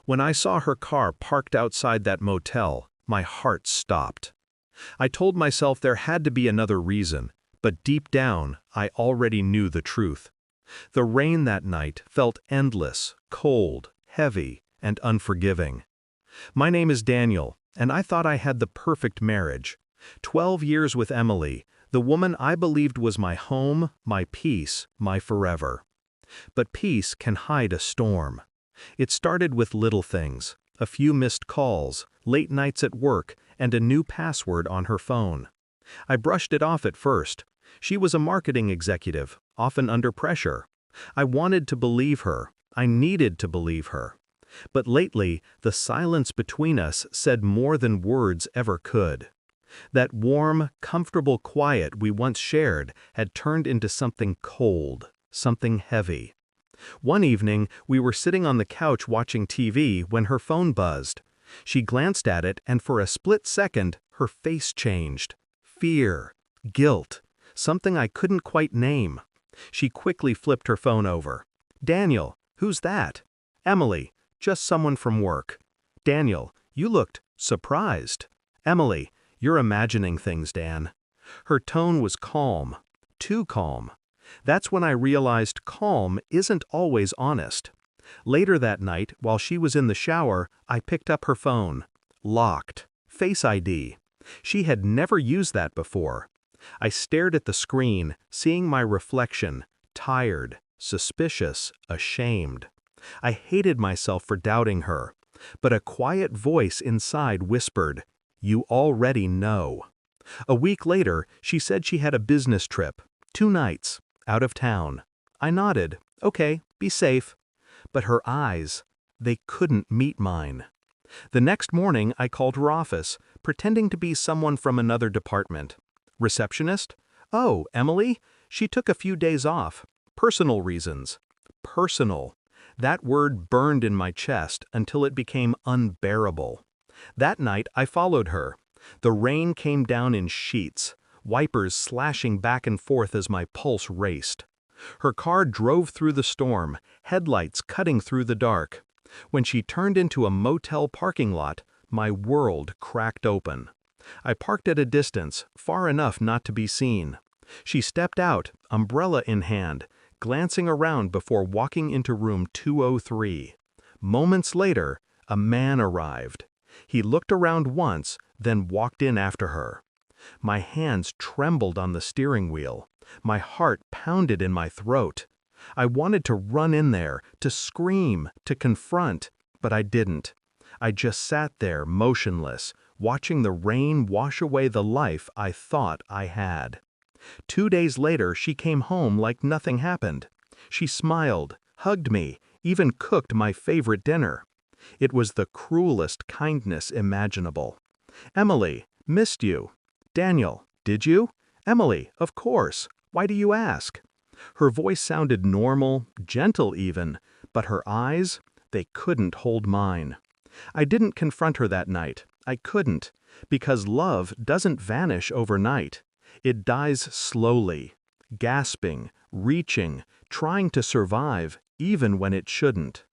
When I saw her car parked outside that motel, my heart stopped. I told myself there had to be another reason, but deep down, I already knew the truth. The rain that night felt endless, cold, heavy, and unforgiving. My name is Daniel, and I thought I had the perfect marriage. 12 years with Emily, the woman I believed was my home, my peace, my forever. But peace can hide a storm. It started with little things, a few missed calls, late nights at work, and a new password on her phone. I brushed it off at first. She was a marketing executive, often under pressure. I wanted to believe her. I needed to believe her. But lately, the silence between us said more than words ever could. That warm, comfortable quiet we once shared had turned into something cold, something heavy. One evening, we were sitting on the couch watching TV when her phone buzzed. She glanced at it, and for a split second, her face changed. Fear, guilt, something I couldn't quite name. She quickly flipped her phone over. "Daniel, who's that?" "Emily, just someone from work." "Daniel, you looked surprised." "Emily, you're imagining things, Dan." Her tone was calm, too calm. That's when I realized calm isn't always honest. Later that night, while she was in the shower, I picked up her phone. Locked. Face ID. She had never used that before. I stared at the screen, seeing my reflection, tired, suspicious, ashamed. I hated myself for doubting her. But a quiet voice inside whispered, "You already know." A week later, she said she had a business trip, 2 nights, out of town. I nodded, "Okay, be safe." But her eyes, they couldn't meet mine. The next morning, I called her office, pretending to be someone from another department. "Receptionist? Oh, Emily? She took a few days off. Personal reasons." Personal. That word burned in my chest until it became unbearable. That night, I followed her. The rain came down in sheets, wipers slashing back and forth as my pulse raced. Her car drove through the storm, headlights cutting through the dark. When she turned into a motel parking lot, my world cracked open. I parked at a distance, far enough not to be seen. She stepped out, umbrella in hand, glancing around before walking into room 203. Moments later, a man arrived. He looked around once, then walked in after her. My hands trembled on the steering wheel. My heart pounded in my throat. I wanted to run in there, to scream, to confront, but I didn't. I just sat there motionless, watching the rain wash away the life I thought I had. 2 days later, she came home like nothing happened. She smiled, hugged me, even cooked my favorite dinner. It was the cruelest kindness imaginable. "Emily, missed you." "Daniel, did you?" "Emily, of course. Why do you ask?" Her voice sounded normal, gentle even, but her eyes, they couldn't hold mine. I didn't confront her that night. I couldn't, because love doesn't vanish overnight. It dies slowly, gasping, reaching, trying to survive, even when it shouldn't.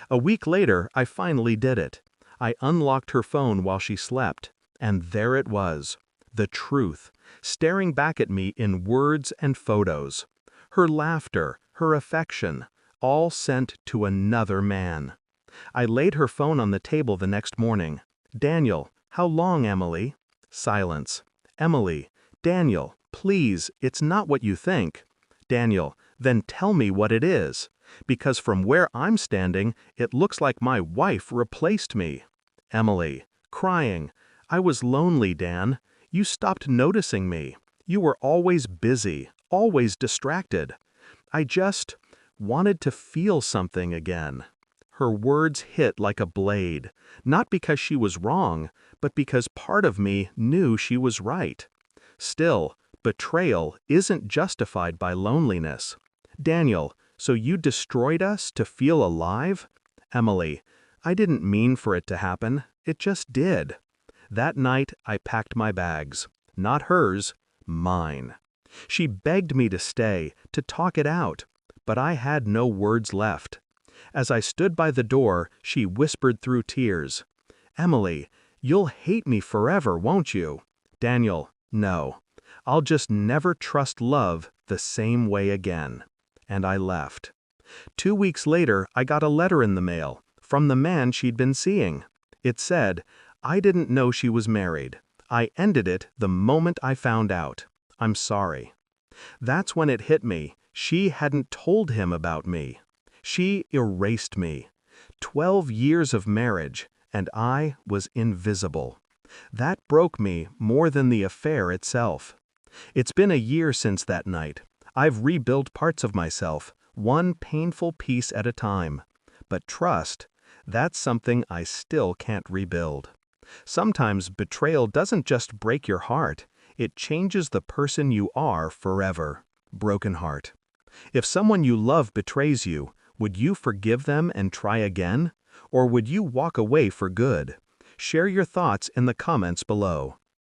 A week later, I finally did it. I unlocked her phone while she slept, and there it was. The truth, staring back at me in words and photos. Her laughter, her affection, all sent to another man. I laid her phone on the table the next morning. "Daniel, how long, Emily?" Silence. "Emily, Daniel, please, it's not what you think." "Daniel, then tell me what it is. Because from where I'm standing, it looks like my wife replaced me." Emily, crying, "I was lonely, Dan. You stopped noticing me. You were always busy, always distracted. I just wanted to feel something again." Her words hit like a blade, not because she was wrong, but because part of me knew she was right. Still, betrayal isn't justified by loneliness. "Daniel, so you destroyed us to feel alive?" Emily, "I didn't mean for it to happen. It just did." That night, I packed my bags. Not hers, mine. She begged me to stay, to talk it out, but I had no words left. As I stood by the door, she whispered through tears, "Emily, you'll hate me forever, won't you?" "Daniel, no. I'll just never trust love the same way again." And I left. 2 weeks later, I got a letter in the mail, from the man she'd been seeing. It said, "I didn't know she was married. I ended it the moment I found out. I'm sorry." That's when it hit me. She hadn't told him about me. She erased me. 12 years of marriage, and I was invisible. That broke me more than the affair itself. It's been a year since that night. I've rebuilt parts of myself, one painful piece at a time. But trust, that's something I still can't rebuild. Sometimes betrayal doesn't just break your heart, it changes the person you are forever. Broken heart. If someone you love betrays you, would you forgive them and try again? Or would you walk away for good? Share your thoughts in the comments below.